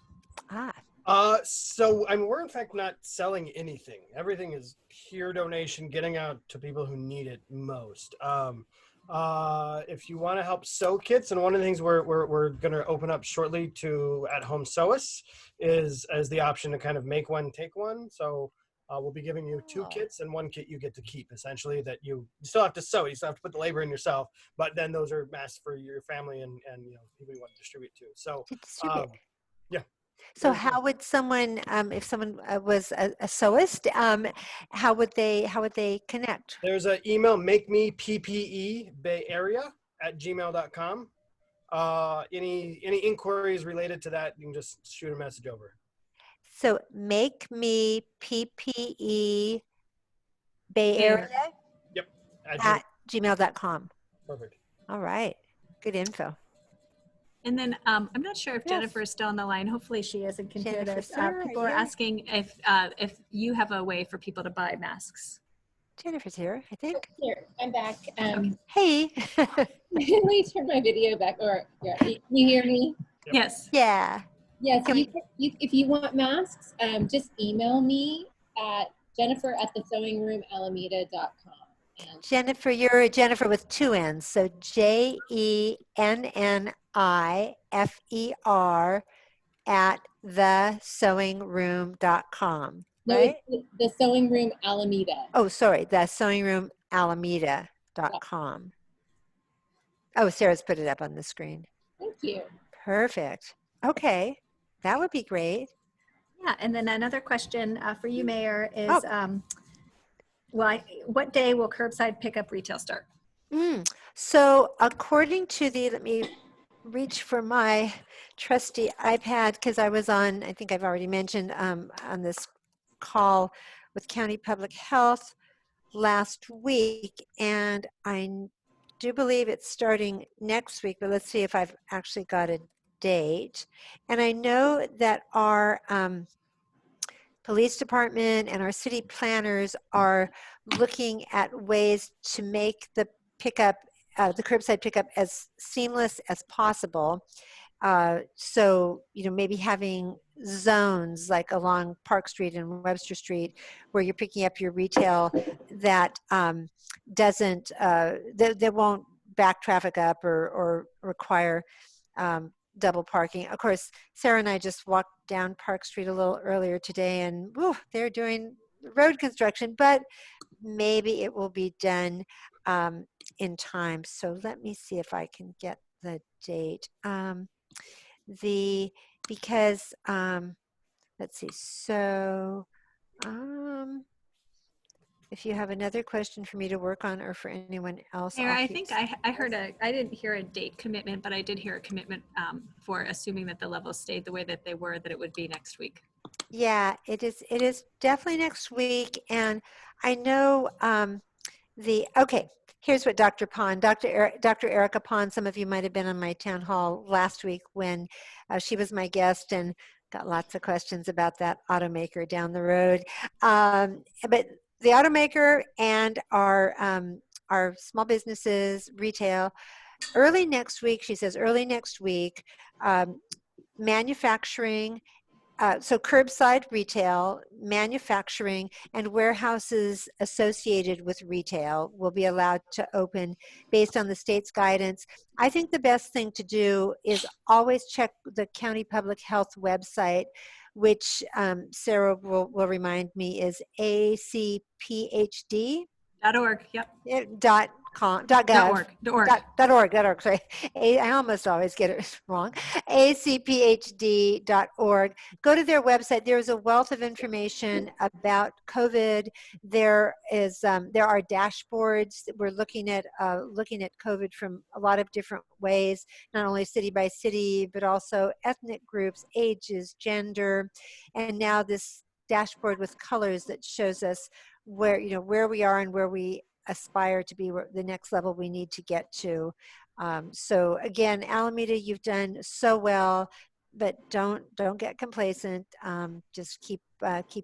So we're in fact not selling anything. Everything is pure donation, getting out to people who need it most. If you want to help sew kits, and one of the things we're going to open up shortly to at-home sewists is as the option to kind of make one, take one. So we'll be giving you 2 kits, and 1 kit you get to keep, essentially, that you still have to sew. You still have to put the labor in yourself, but then those are masks for your family and people you want to distribute to. So To distribute. yeah. So how would someone, if someone was a sewist, how would they connect? There's an email, makemeppebayarea@gmail.com. Any inquiries related to that, you can just shoot a message over. So make me PPE Bay Area Yep. at gmail.com. Perfect. All right. Good info. And then I'm not sure if Yes. Jennifer is still on the line. Hopefully she is and can hear Jennifer, this. Sarah, People are yeah. asking if you have a way for people to buy masks. Jennifer's here, I think. Here, I'm back. Hey. Let me turn my video back. Or yeah, you hear me? Yep. Yes. Yeah. Yes. Can If you want masks, just email me at jennifer@thesewingroomalameda.com. And Jennifer, you're a Jennifer with 2 N's. So JENNIFER at thesewingroom.com. no, Right? it's the Sewing Room Alameda. Oh, sorry, the sewingroomalameda.com. Oh, Sarah's put it up on the screen. Thank you. Perfect. Okay, that would be great. Yeah. And then another question for you, Mayor, is Oh. what day will curbside pickup retail start? So according to let me reach for my trusty iPad because I was on, I think I've already mentioned on this call with County Public Health last week, and I do believe it's starting next week, but let's see if I've actually got a date. And I know that our police department and our city planners are looking at ways to make the pickup, the curbside pickup, as seamless as possible. So, maybe having zones like along Park Street and Webster Street where you're picking up your retail that doesn't, that won't back traffic up or require double parking. Of course, Sarah and I just walked down Park Street a little earlier today, and they're doing road construction, but maybe it will be done in time. So let me see if I can get the date. Because let's see. So if you have another question for me to work on or for anyone else, Mayor, I think I heard I didn't hear a date commitment, but I did hear a commitment for assuming that the levels stayed the way that they were, that it would be next week. Yeah, it is definitely next week. And I know okay, here's what Dr. Pond, Dr. Erica Pond, some of you might have been on my town hall last week when she was my guest and got lots of questions about that automaker down the road. But the automaker and our small businesses, retail, early next week, she says, manufacturing, so curbside retail, manufacturing, and warehouses associated with retail will be allowed to open based on the state's guidance. I think the best thing to do is always check the County Public Health website, which Sarah will remind me is acphd.org. .org. Yep. .gov. .org. Sorry, I almost always get it wrong. acphd.org. Go to their website. There is a wealth of information about COVID. There are dashboards. We're looking at COVID from a lot of different ways, not only city by city, but also ethnic groups, ages, gender, and now this dashboard with colors that shows us where we are and where we aspire to be, the next level we need to get to. So again, Alameda, you've done so well, but don't get complacent. Just keep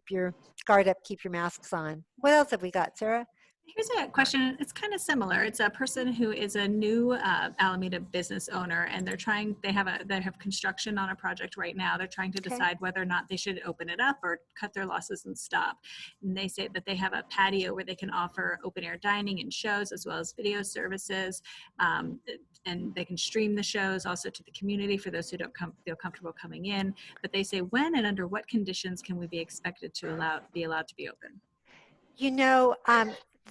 your guard up, keep your masks on. What else have we got, Sarah? Here's a question. It's kind of similar. It's a person who is a new Alameda business owner, and they have construction on a project right now. They're trying to decide whether or not they should open it up or cut their losses and stop. And they say that they have a patio where they can offer open air dining and shows, as well as video services, and they can stream the shows also to the community for those who don't feel comfortable coming in. But they say, when and under what conditions can we be expected to be allowed to be open? You know,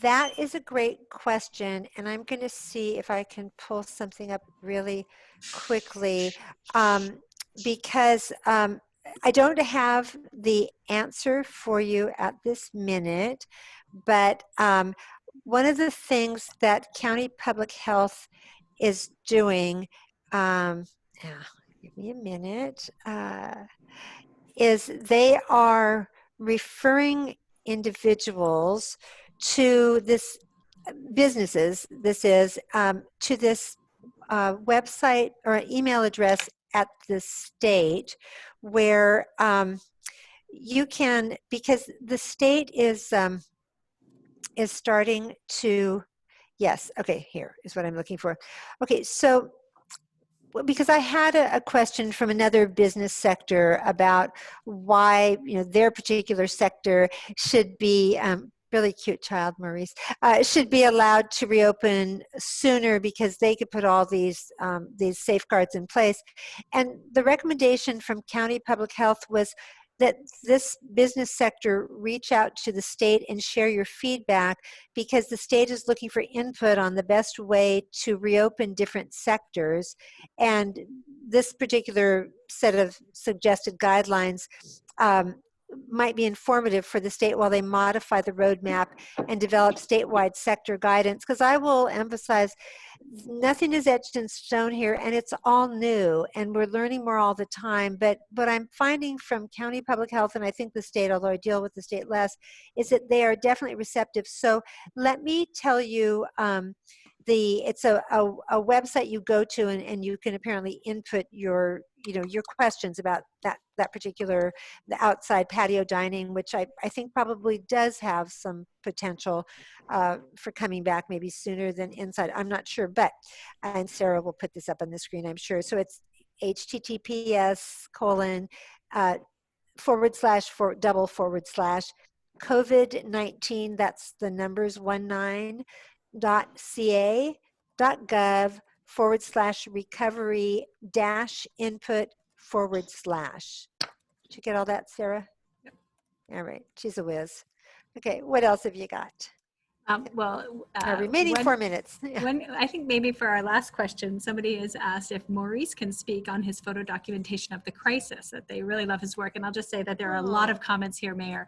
that is a great question, and I'm going to see if I can pull something up really quickly, because I don't have the answer for you at this minute, but one of the things that County Public Health is doing, give me a minute, is they are referring individuals to this businesses, to this website or email address at the state where you can, because the state is starting to, yes, okay, here is what I'm looking for. Okay, so because I had a question from another business sector about why their particular sector should be really cute child, Maurice, should be allowed to reopen sooner because they could put all these safeguards in place. And the recommendation from County Public Health was that this business sector reach out to the state and share your feedback, because the state is looking for input on the best way to reopen different sectors. And this particular set of suggested guidelines might be informative for the state while they modify the roadmap and develop statewide sector guidance. Because I will emphasize, nothing is etched in stone here, and it's all new, and we're learning more all the time. But what I'm finding from County Public Health, and I think the state, although I deal with the state less, is that they are definitely receptive. So let me tell you, it's a website you go to, and you can apparently input your questions about that particular, the outside patio dining, which I think probably does have some potential for coming back maybe sooner than inside. I'm not sure, but, and Sarah will put this up on the screen, I'm sure. So it's https://COVID-19, that's the numbers 19.ca.gov/recovery-input/. Did you get all that, Sarah? Yep. All right, she's a whiz. Okay, what else have you got? Remaining 4 minutes. I think maybe for our last question, somebody has asked if Maurice can speak on his photo documentation of the crisis, that they really love his work. And I'll just say that there are a lot of comments here, Mayor,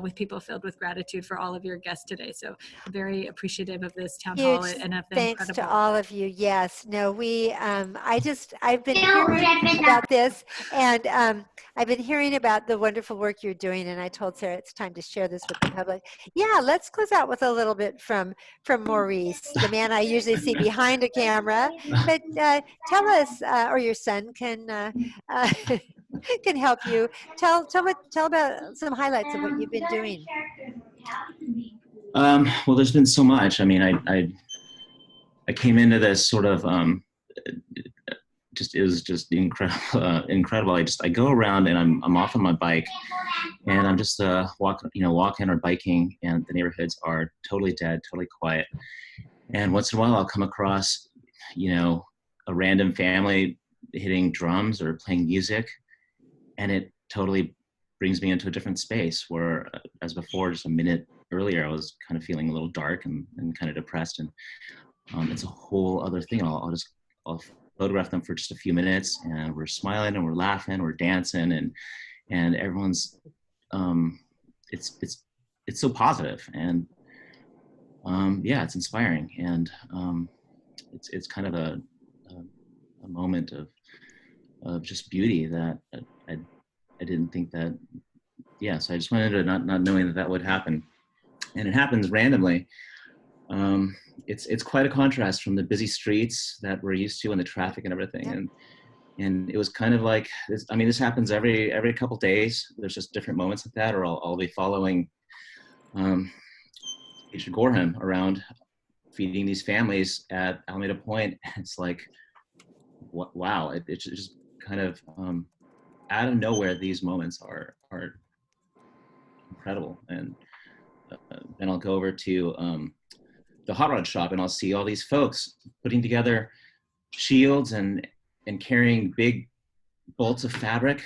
with people filled with gratitude for all of your guests today. So very appreciative of this town hall and of the thanks incredible. To all of you. Yes, no, I've been hearing about this, and I've been hearing about the wonderful work you're doing, and I told Sarah it's time to share this with the public. Yeah, let's close out with a little bit from Maurice, the man I usually see behind a camera. But tell us, or your son can can help you. Tell about some highlights of what you've been doing. Well, there's been so much. I mean, I came into this sort of it was just incredible. I go around and I'm off on my bike, and I'm just walking or biking, and the neighborhoods are totally dead, totally quiet. And once in a while, I'll come across, a random family hitting drums or playing music, and it totally brings me into a different space where, as before, just a minute earlier, I was kind of feeling a little dark and kind of depressed, and it's a whole other thing. I'll photograph them for just a few minutes, and we're smiling and we're laughing, we're dancing, and everyone's it's so positive, and it's inspiring, and it's kind of a moment of just beauty that I didn't think that. So I just went into not knowing that would happen, and it happens randomly. It's quite a contrast from the busy streets that we're used to and the traffic and everything. And it was kind of like this. I mean, this happens every couple days. There's just different moments like that, or I'll be following Gorham around feeding these families at Alameda Point. It's like, wow, it's just kind of out of nowhere. These moments are incredible. And then I'll go over to the hot rod shop, and I'll see all these folks putting together shields and carrying big bolts of fabric.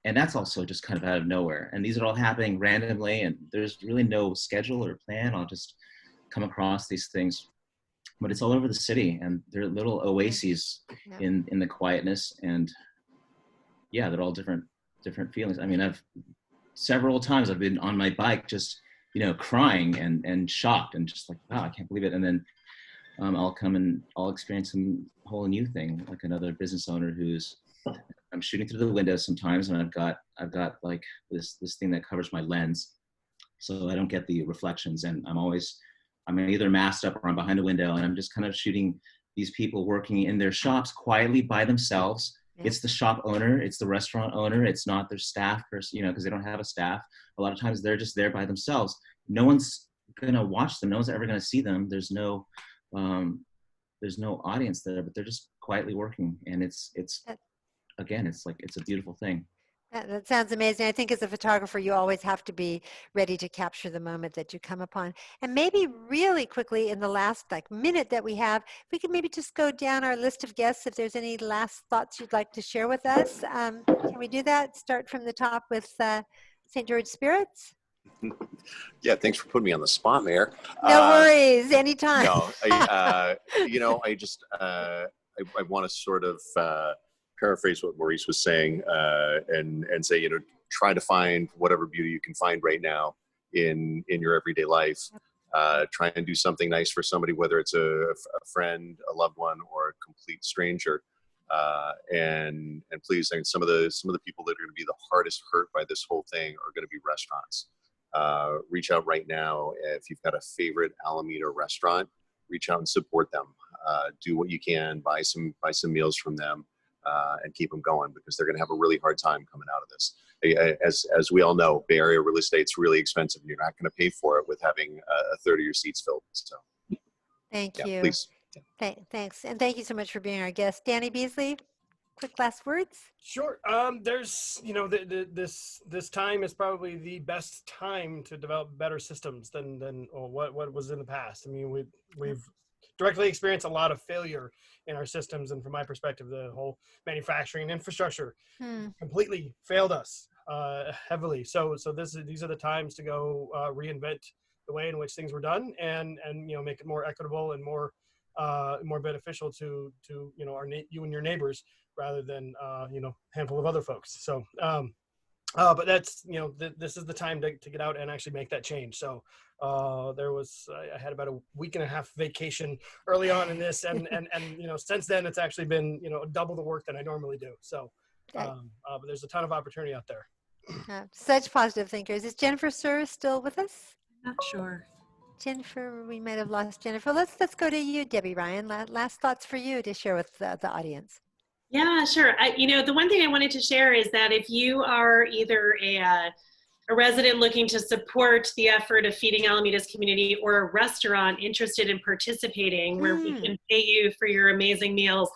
And that's also just kind of out of nowhere. And these are all happening randomly, and there's really no schedule or plan. I'll just come across these things, but it's all over the city, and they're little oases in the quietness. And yeah, they're all different feelings. I mean, several times I've been on my bike just, crying and shocked and just like, wow, I can't believe it. And then I'll come and I'll experience some whole new thing, like another business owner I'm shooting through the window sometimes, and I've got like this thing that covers my lens, so I don't get the reflections. And I'm either masked up or I'm behind a window, and I'm just kind of shooting these people working in their shops quietly by themselves. Yeah. It's the shop owner, it's the restaurant owner, it's not their staff person, because they don't have a staff. A lot of times they're just there by themselves. No one's gonna watch them. No one's ever gonna see them. There's no audience there, but they're just quietly working, and it's again, it's a beautiful thing. That sounds amazing. I think as a photographer, you always have to be ready to capture the moment that you come upon. And maybe really quickly in the last minute that we have, we could maybe just go down our list of guests if there's any last thoughts you'd like to share with us. Can we do that? Start from the top with St. George Spirits. Yeah, thanks for putting me on the spot, Mayor. No worries, anytime. No, I want to sort of paraphrase what Maurice was saying and say, try to find whatever beauty you can find right now in your everyday life. Try and do something nice for somebody, whether it's a friend, a loved one, or a complete stranger. And please, some of the people that are going to be the hardest hurt by this whole thing are going to be restaurants. Reach out right now. If you've got a favorite Alameda restaurant, reach out and support them. Do what you can, buy some meals from them, and keep them going, because they're going to have a really hard time coming out of this. As we all know, Bay Area real estate's really expensive, and you're not going to pay for it with having a third of your seats filled. So, thank you. Please. Thanks, and thank you so much for being our guest, Danny Beasley. Quick last words. Sure. There's, this time is probably the best time to develop better systems than what was in the past. I mean, we've directly experienced a lot of failure in our systems, and from my perspective, the whole manufacturing infrastructure completely failed us heavily. So these are the times to go reinvent the way in which things were done, and make it more equitable and more beneficial to you and your neighbors, rather than handful of other folks. So but that's this is the time to get out and actually make that change. So I had about a week and a half vacation early on in this, and since then it's actually been double the work that I normally do. So but there's a ton of opportunity out there. Such positive thinkers. Is Jennifer Sir still with us? Not sure. Jennifer, we might have lost Jennifer. Let's go to you, Debbie Ryan. Last thoughts for you to share with the audience. Yeah, sure. The one thing I wanted to share is that if you are either a resident looking to support the effort of feeding Alameda's community, or a restaurant interested in participating where we can pay you for your amazing meals,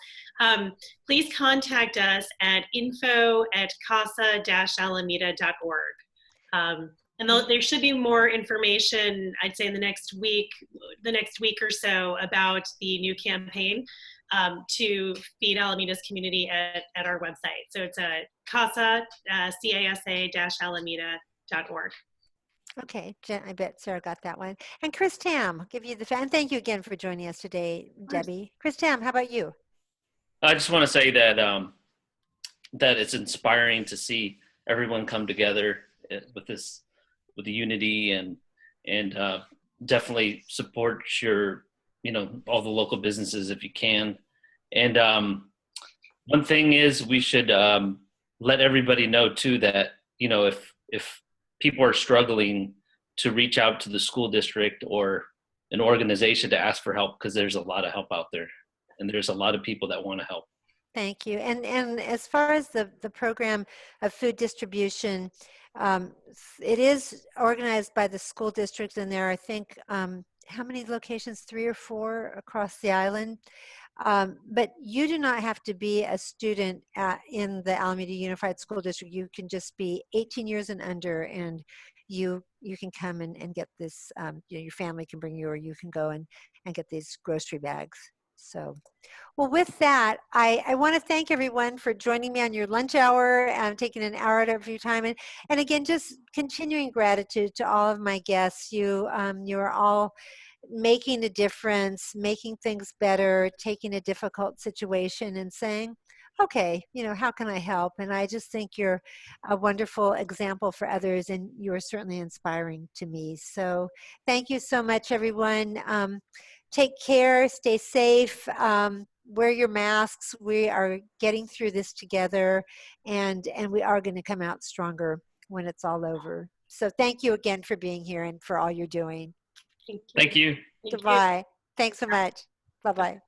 please contact us at info@casa-alameda.org. And there should be more information, I'd say in the next week or so, about the new campaign to feed Alameda's community at our website. So it's a casa-alameda.org. Okay, Jen, I bet Sarah got that one. And Chris Tam, I'll give you and thank you again for joining us today, Debbie. Chris Tam, how about you? I just want to say that that it's inspiring to see everyone come together with the unity, and definitely support your all the local businesses if you can. And one thing is, we should let everybody know too that if people are struggling, to reach out to the school district or an organization to ask for help, because there's a lot of help out there, and there's a lot of people that want to help. Thank you. And as far as the program of food distribution, it is organized by the school districts, and there are, I think, how many locations, 3 or 4 across the island. But you do not have to be a student in the Alameda Unified School District. You can just be 18 years and under, and you can come and get this, your family can bring you, or you can go and get these grocery bags. So, well, with that, I want to thank everyone for joining me on your lunch hour and taking an hour out of your time. And again, just continuing gratitude to all of my guests. You are all making a difference, making things better, taking a difficult situation and saying, okay, how can I help? And I just think you're a wonderful example for others, and you're certainly inspiring to me. So thank you so much, everyone. Take care, stay safe, wear your masks. We are getting through this together, and we are going to come out stronger when it's all over. So thank you again for being here and for all you're doing. Thank you. Thank you. Thank you. Goodbye. Thanks so much. Bye-bye.